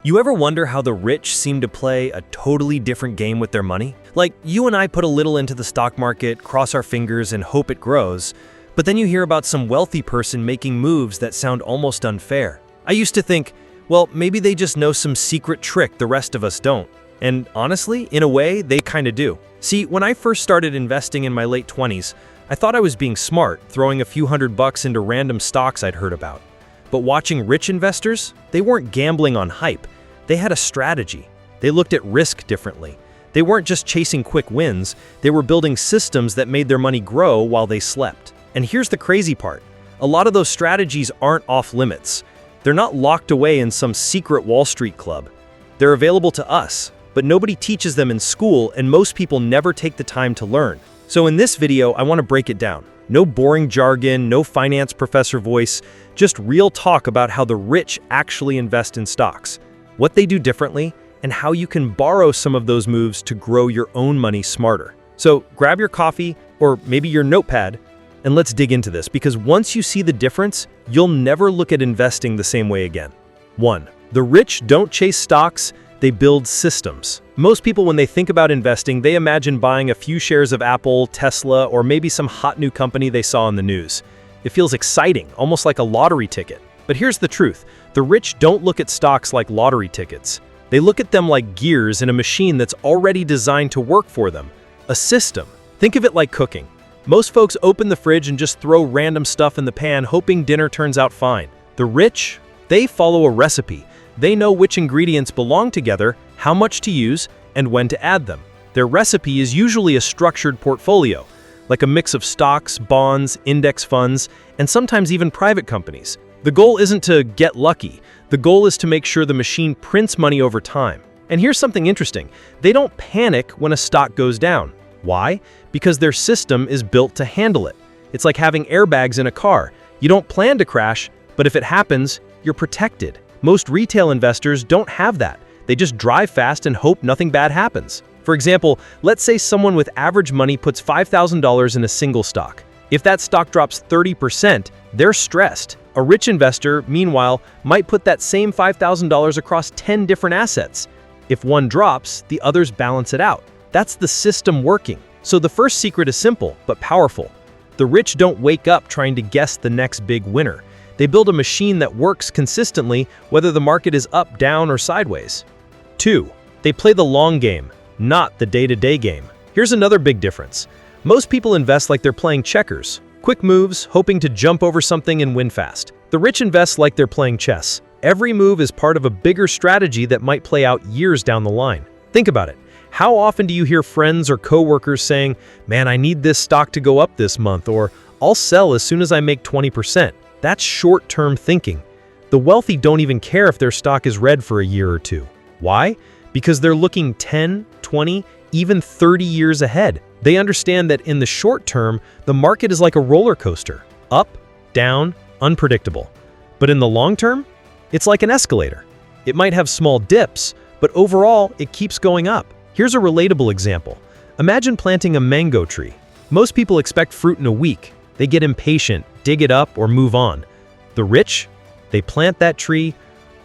You ever wonder how the rich seem to play a totally different game with their money? Like, you and I put a little into the stock market, cross our fingers, and hope it grows, but then you hear about some wealthy person making moves that sound almost unfair. I used to think, well, maybe they just know some secret trick the rest of us don't. And honestly, in a way, they kinda do. See, when I first started investing in my late 20s, I thought I was being smart, throwing a few $100 into random stocks I'd heard about. But watching rich investors, they weren't gambling on hype. They had a strategy. They looked at risk differently. They weren't just chasing quick wins, they were building systems that made their money grow while they slept. And here's the crazy part. A lot of those strategies aren't off limits. They're not locked away in some secret Wall Street club. They're available to us, but nobody teaches them in school and most people never take the time to learn. So in this video, I want to break it down. No boring jargon, no finance professor voice, just real talk about how the rich actually invest in stocks, what they do differently, and how you can borrow some of those moves to grow your own money smarter. So grab your coffee or maybe your notepad and let's dig into this, because once you see the difference, you'll never look at investing the same way again. 1. The rich don't chase stocks, they build systems. Most people, when they think about investing, they imagine buying a few shares of Apple, Tesla, or maybe some hot new company they saw on the news. It feels exciting, almost like a lottery ticket. But here's the truth. The rich don't look at stocks like lottery tickets. They look at them like gears in a machine that's already designed to work for them. A system. Think of it like cooking. Most folks open the fridge and just throw random stuff in the pan hoping dinner turns out fine. The rich, they follow a recipe. They know which ingredients belong together, how much to use, and when to add them. Their recipe is usually a structured portfolio, like a mix of stocks, bonds, index funds, and sometimes even private companies. The goal isn't to get lucky. The goal is to make sure the machine prints money over time. And here's something interesting. They don't panic when a stock goes down. Why? Because their system is built to handle it. It's like having airbags in a car. You don't plan to crash, but if it happens, you're protected. Most retail investors don't have that. They just drive fast and hope nothing bad happens. For example, let's say someone with average money puts $5,000 in a single stock. If that stock drops 30%, they're stressed. A rich investor, meanwhile, might put that same $5,000 across 10 different assets. If one drops, the others balance it out. That's the system working. So the first secret is simple, but powerful. The rich don't wake up trying to guess the next big winner. They build a machine that works consistently, whether the market is up, down, or sideways. 2. They play the long game, not the day-to-day game. Here's another big difference. Most people invest like they're playing checkers. Quick moves, hoping to jump over something and win fast. The rich invest like they're playing chess. Every move is part of a bigger strategy that might play out years down the line. Think about it. How often do you hear friends or coworkers saying, "Man, I need this stock to go up this month," or "I'll sell as soon as I make 20%. That's short-term thinking. The wealthy don't even care if their stock is red for a year or two. Why? Because they're looking 10, 20, even 30 years ahead. They understand that in the short term, the market is like a roller coaster. Up, down, unpredictable. But in the long term, it's like an escalator. It might have small dips, but overall, it keeps going up. Here's a relatable example. Imagine planting a mango tree. Most people expect fruit in a week. They get impatient, dig it up, or move on. The rich, they plant that tree,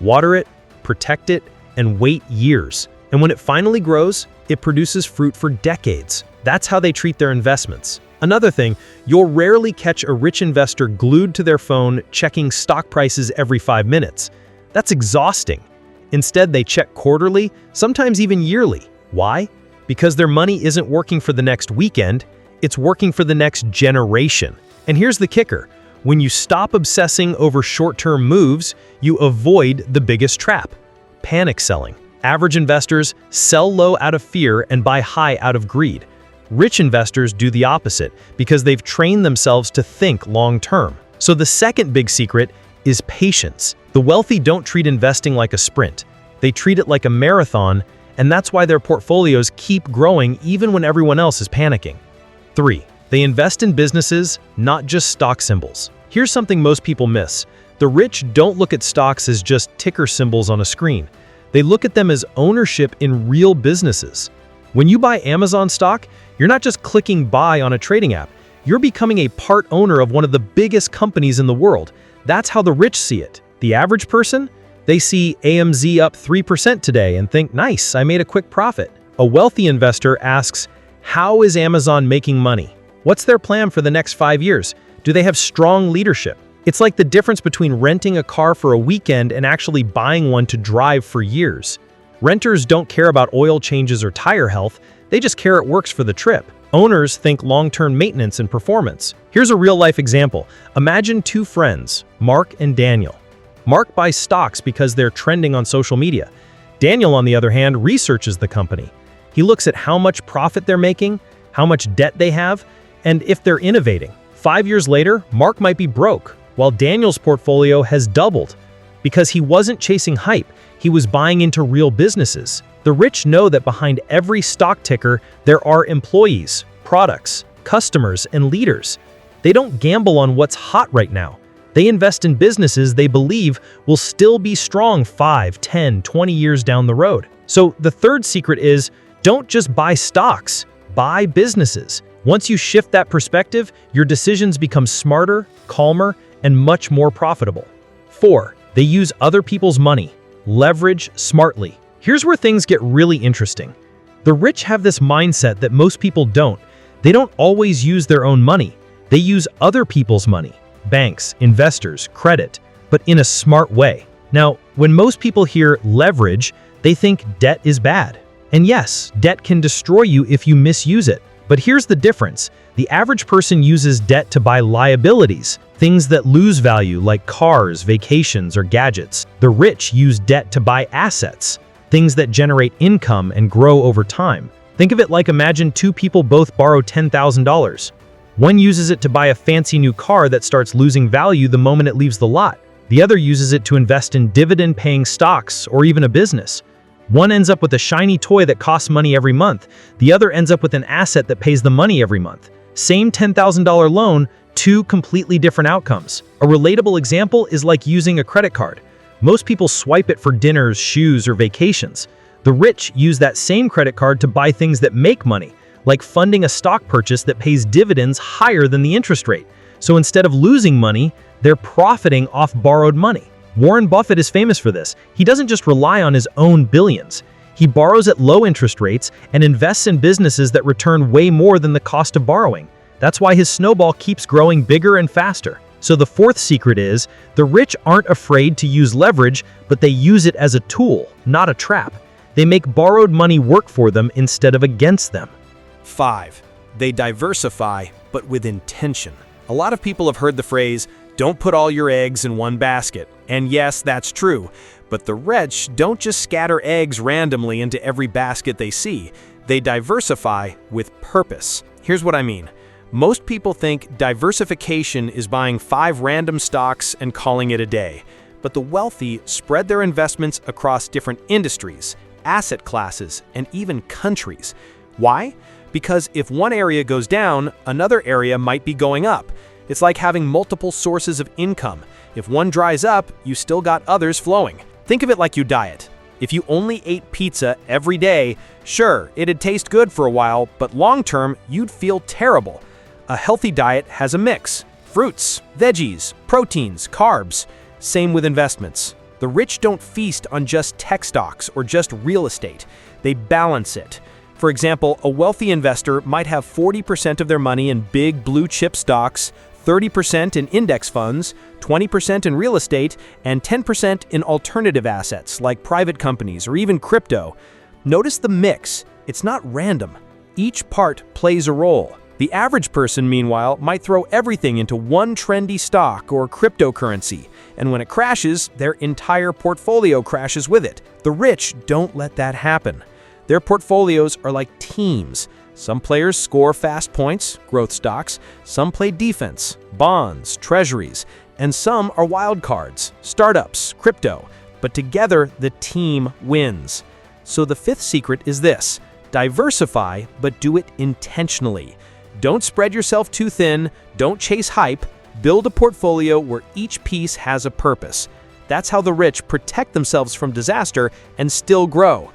water it, protect it, and wait years. And when it finally grows, it produces fruit for decades. That's how they treat their investments. Another thing, you'll rarely catch a rich investor glued to their phone checking stock prices every 5 minutes. That's exhausting. Instead, they check quarterly, sometimes even yearly. Why? Because their money isn't working for the next weekend, it's working for the next generation. And here's the kicker. When you stop obsessing over short-term moves, you avoid the biggest trap: panic selling. Average investors sell low out of fear and buy high out of greed. Rich investors do the opposite because they've trained themselves to think long-term. So the second big secret is patience. The wealthy don't treat investing like a sprint. They treat it like a marathon, and that's why their portfolios keep growing even when everyone else is panicking. 3. They invest in businesses, not just stock symbols. Here's something most people miss. The rich don't look at stocks as just ticker symbols on a screen. They look at them as ownership in real businesses. When you buy Amazon stock, you're not just clicking buy on a trading app. You're becoming a part owner of one of the biggest companies in the world. That's how the rich see it. The average person, They see AMZ up 3% today and think, nice, I made a quick profit. A wealthy investor asks, how is Amazon making money? What's their plan for the next 5 years? Do they have strong leadership? It's like the difference between renting a car for a weekend and actually buying one to drive for years. Renters don't care about oil changes or tire health, they just care it works for the trip. Owners think long-term maintenance and performance. Here's a real-life example. Imagine two friends, Mark and Daniel. Mark buys stocks because they're trending on social media. Daniel, on the other hand, researches the company. He looks at how much profit they're making, how much debt they have, and if they're innovating. 5 years later, Mark might be broke, while Daniel's portfolio has doubled. Because he wasn't chasing hype, he was buying into real businesses. The rich know that behind every stock ticker, there are employees, products, customers, and leaders. They don't gamble on what's hot right now. They invest in businesses they believe will still be strong 5, 10, 20 years down the road. So the third secret is, don't just buy stocks, buy businesses. Once you shift that perspective, your decisions become smarter, calmer, and much more profitable. 4. They use other people's money. Leverage smartly. Here's where things get really interesting. The rich have this mindset that most people don't. They don't always use their own money. They use other people's money. Banks, investors, credit, but in a smart way. Now, when most people hear leverage, they think debt is bad. And yes, debt can destroy you if you misuse it. But here's the difference. The average person uses debt to buy liabilities, things that lose value like cars, vacations, or gadgets. The rich use debt to buy assets, things that generate income and grow over time. Think of it like, imagine two people both borrow $10,000. One uses it to buy a fancy new car that starts losing value the moment it leaves the lot. The other uses it to invest in dividend-paying stocks or even a business. One ends up with a shiny toy that costs money every month. The other ends up with an asset that pays the money every month. Same $10,000 loan, two completely different outcomes. A relatable example is like using a credit card. Most people swipe it for dinners, shoes, or vacations. The rich use that same credit card to buy things that make money, like funding a stock purchase that pays dividends higher than the interest rate. So instead of losing money, they're profiting off borrowed money. Warren Buffett is famous for this. He doesn't just rely on his own billions. He borrows at low interest rates and invests in businesses that return way more than the cost of borrowing. That's why his snowball keeps growing bigger and faster. So the fourth secret is, the rich aren't afraid to use leverage, but they use it as a tool, not a trap. They make borrowed money work for them instead of against them. 5. They diversify, but with intention. A lot of people have heard the phrase, don't put all your eggs in one basket. And yes, that's true. But the rich don't just scatter eggs randomly into every basket they see. They diversify with purpose. Here's what I mean. Most people think diversification is buying 5 random stocks and calling it a day. But the wealthy spread their investments across different industries, asset classes, and even countries. Why? Because if one area goes down, another area might be going up. It's like having multiple sources of income. If one dries up, you still got others flowing. Think of it like you diet. If you only ate pizza every day, sure, it'd taste good for a while, but long-term, you'd feel terrible. A healthy diet has a mix: fruits, veggies, proteins, carbs. Same with investments. The rich don't feast on just tech stocks or just real estate. They balance it. For example, a wealthy investor might have 40% of their money in big blue chip stocks, 30% in index funds, 20% in real estate, and 10% in alternative assets like private companies or even crypto. Notice the mix. It's not random. Each part plays a role. The average person, meanwhile, might throw everything into one trendy stock or cryptocurrency, and when it crashes, their entire portfolio crashes with it. The rich don't let that happen. Their portfolios are like teams. Some players score fast points, growth stocks, some play defense, bonds, treasuries, and some are wild cards, startups, crypto. But together, the team wins. So the fifth secret is this: diversify, but do it intentionally. Don't spread yourself too thin, don't chase hype, build a portfolio where each piece has a purpose. That's how the rich protect themselves from disaster and still grow.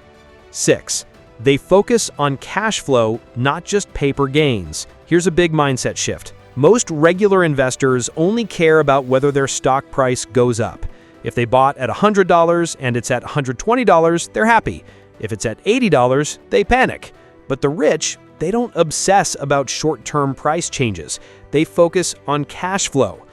6. They focus on cash flow, not just paper gains. Here's a big mindset shift. Most regular investors only care about whether their stock price goes up. If they bought at $100 and it's at $120, they're happy. If it's at $80, they panic. But the rich, they don't obsess about short-term price changes. They focus on cash flow.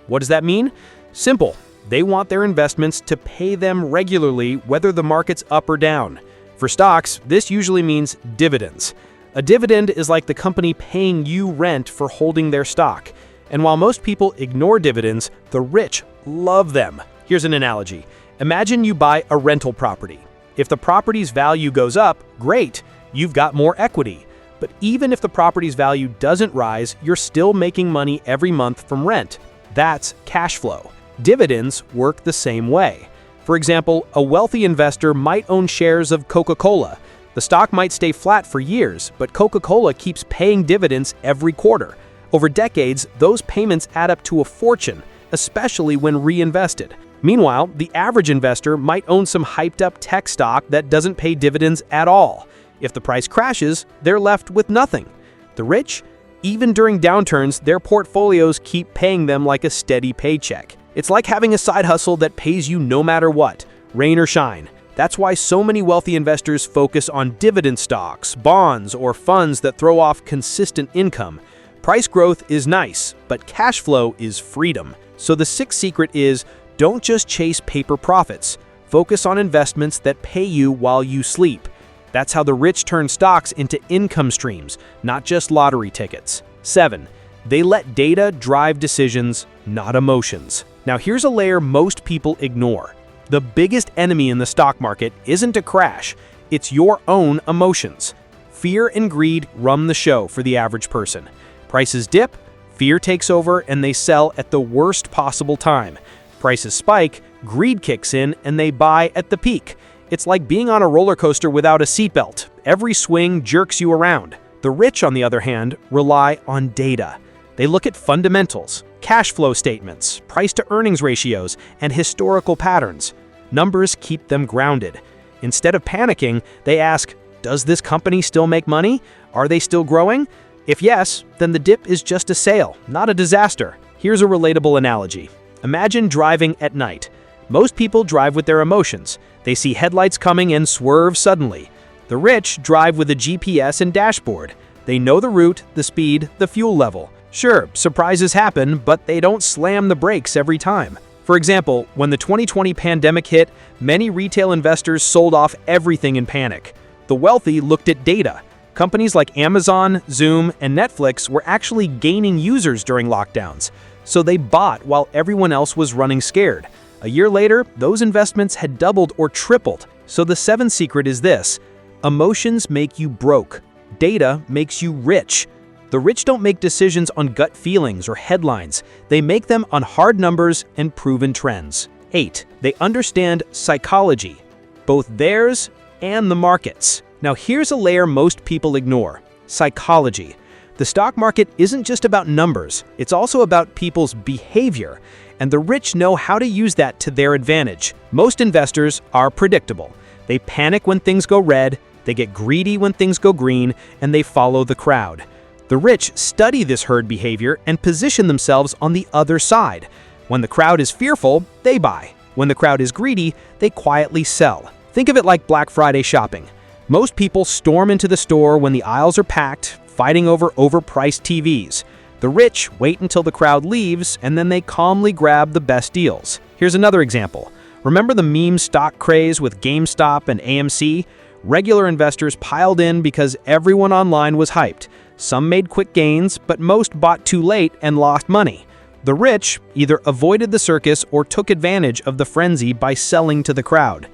What does that mean? Simple. They want their investments to pay them regularly, whether the market's up or down. For stocks, this usually means dividends. A dividend is like the company paying you rent for holding their stock. And while most people ignore dividends, the rich love them. Here's an analogy. Imagine you buy a rental property. If the property's value goes up, great, you've got more equity. But even if the property's value doesn't rise, you're still making money every month from rent. That's cash flow. Dividends work the same way. For example, a wealthy investor might own shares of Coca-Cola. The stock might stay flat for years, but Coca-Cola keeps paying dividends every quarter. Over decades, those payments add up to a fortune, especially when reinvested. Meanwhile, the average investor might own some hyped-up tech stock that doesn't pay dividends at all. If the price crashes, they're left with nothing. The rich? Even during downturns, their portfolios keep paying them like a steady paycheck. It's like having a side hustle that pays you no matter what, rain or shine. That's why so many wealthy investors focus on dividend stocks, bonds, or funds that throw off consistent income. Price growth is nice, but cash flow is freedom. So the sixth secret is, don't just chase paper profits. Focus on investments that pay you while you sleep. That's how the rich turn stocks into income streams, not just lottery tickets. 7. They let data drive decisions, not emotions. Now here's a layer most people ignore. The biggest enemy in the stock market isn't a crash, it's your own emotions. Fear and greed run the show for the average person. Prices dip, fear takes over, and they sell at the worst possible time. Prices spike, greed kicks in, and they buy at the peak. It's like being on a roller coaster without a seatbelt. Every swing jerks you around. The rich, on the other hand, rely on data. They look at fundamentals, cash flow statements, price-to-earnings ratios, and historical patterns. Numbers keep them grounded. Instead of panicking, they ask, does this company still make money? Are they still growing? If yes, then the dip is just a sale, not a disaster. Here's a relatable analogy. Imagine driving at night. Most people drive with their emotions. They see headlights coming and swerve suddenly. The rich drive with a GPS and dashboard. They know the route, the speed, the fuel level. Sure, surprises happen, but they don't slam the brakes every time. For example, when the 2020 pandemic hit, many retail investors sold off everything in panic. The wealthy looked at data. Companies like Amazon, Zoom, and Netflix were actually gaining users during lockdowns, so they bought while everyone else was running scared. A year later, those investments had doubled or tripled. So the seventh secret is this: emotions make you broke. Data makes you rich. The rich don't make decisions on gut feelings or headlines. They make them on hard numbers and proven trends. 8. They understand psychology, both theirs and the market's. Now here's a layer most people ignore: psychology. The stock market isn't just about numbers, it's also about people's behavior, and the rich know how to use that to their advantage. Most investors are predictable. They panic when things go red, they get greedy when things go green, and they follow the crowd. The rich study this herd behavior and position themselves on the other side. When the crowd is fearful, they buy. When the crowd is greedy, they quietly sell. Think of it like Black Friday shopping. Most people storm into the store when the aisles are packed, fighting over overpriced TVs. The rich wait until the crowd leaves, and then they calmly grab the best deals. Here's another example. Remember the meme stock craze with GameStop and AMC? Regular investors piled in because everyone online was hyped. Some made quick gains, but most bought too late and lost money. The rich either avoided the circus or took advantage of the frenzy by selling to the crowd.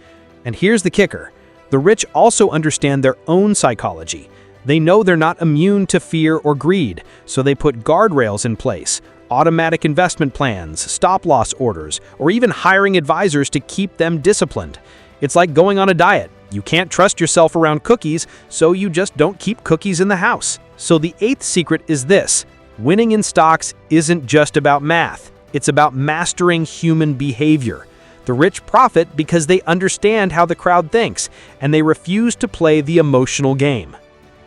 And here's the kicker. The rich also understand their own psychology. They know they're not immune to fear or greed, so they put guardrails in place, automatic investment plans, stop-loss orders, or even hiring advisors to keep them disciplined. It's like going on a diet. You can't trust yourself around cookies, so you just don't keep cookies in the house. So the eighth secret is this: winning in stocks isn't just about math. It's about mastering human behavior. The rich profit because they understand how the crowd thinks, and they refuse to play the emotional game.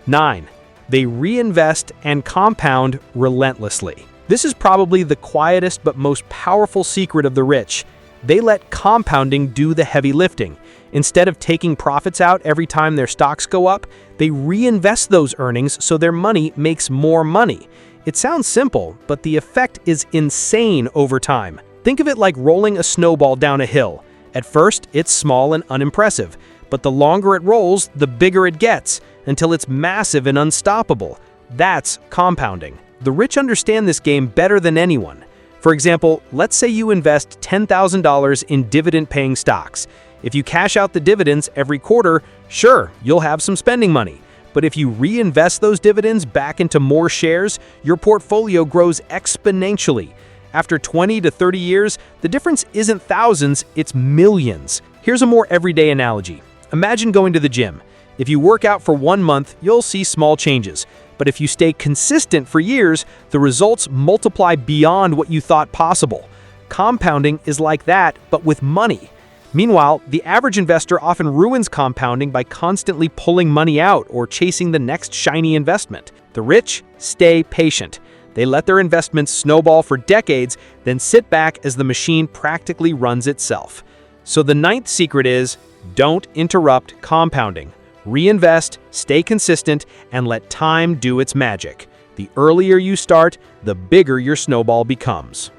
9. They reinvest and compound relentlessly. This is probably the quietest but most powerful secret of the rich. They let compounding do the heavy lifting. Instead of taking profits out every time their stocks go up, they reinvest those earnings so their money makes more money. It sounds simple, but the effect is insane over time. Think of it like rolling a snowball down a hill. At first, it's small and unimpressive, but the longer it rolls, the bigger it gets, until it's massive and unstoppable. That's compounding. The rich understand this game better than anyone. For example, let's say you invest $10,000 in dividend-paying stocks. If you cash out the dividends every quarter, sure, you'll have some spending money. But if you reinvest those dividends back into more shares, your portfolio grows exponentially. After 20 to 30 years, the difference isn't thousands, it's millions. Here's a more everyday analogy. Imagine going to the gym. If you work out for 1 month, you'll see small changes. But if you stay consistent for years, the results multiply beyond what you thought possible. Compounding is like that, but with money. Meanwhile, the average investor often ruins compounding by constantly pulling money out or chasing the next shiny investment. The rich stay patient. They let their investments snowball for decades, then sit back as the machine practically runs itself. So the ninth secret is, don't interrupt compounding. Reinvest, stay consistent, and let time do its magic. The earlier you start, the bigger your snowball becomes.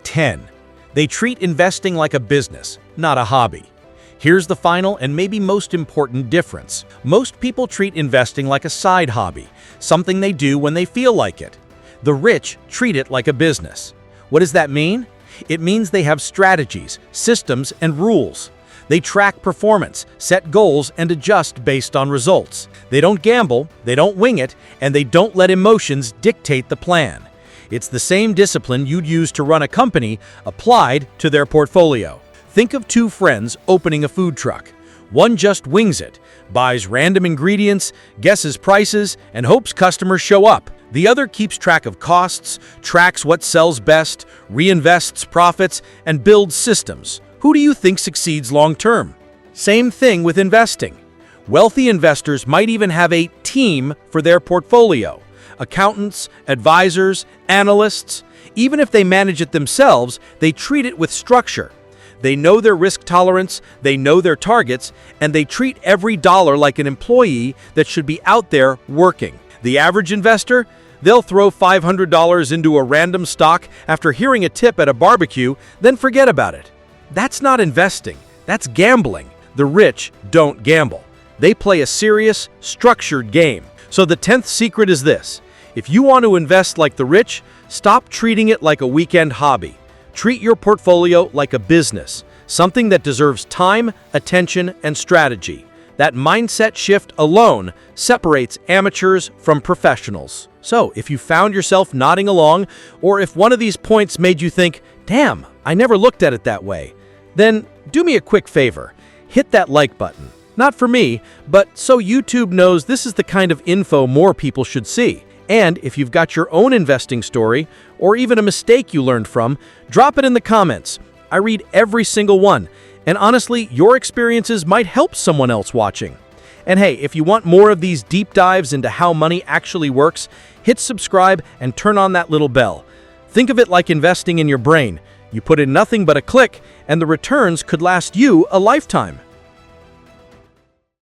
10. They treat investing like a business, not a hobby. Here's the final and maybe most important difference. Most people treat investing like a side hobby, something they do when they feel like it. The rich treat it like a business. What does that mean? It means they have strategies, systems, and rules. They track performance, set goals, and adjust based on results. They don't gamble, they don't wing it, and they don't let emotions dictate the plan. It's the same discipline you'd use to run a company applied to their portfolio. Think of two friends opening a food truck. One just wings it, buys random ingredients, guesses prices, and hopes customers show up. The other keeps track of costs, tracks what sells best, reinvests profits, and builds systems. Who do you think succeeds long-term? Same thing with investing. Wealthy investors might even have a team for their portfolio. Accountants, advisors, analysts. Even if they manage it themselves, they treat it with structure. They know their risk tolerance, they know their targets, and they treat every dollar like an employee that should be out there working. The average investor? They'll throw $500 into a random stock after hearing a tip at a barbecue, then forget about it. That's not investing, that's gambling. The rich don't gamble. They play a serious, structured game. So the 10th secret is this. If you want to invest like the rich, stop treating it like a weekend hobby. Treat your portfolio like a business, something that deserves time, attention, and strategy. That mindset shift alone separates amateurs from professionals. So, if you found yourself nodding along, or if one of these points made you think, damn, I never looked at it that way, then do me a quick favor. Hit that like button. Not for me, but so YouTube knows this is the kind of info more people should see. And if you've got your own investing story, or even a mistake you learned from, drop it in the comments. I read every single one. And honestly, your experiences might help someone else watching. And hey, if you want more of these deep dives into how money actually works, hit subscribe and turn on that little bell. Think of it like investing in your brain. You put in nothing but a click, and the returns could last you a lifetime.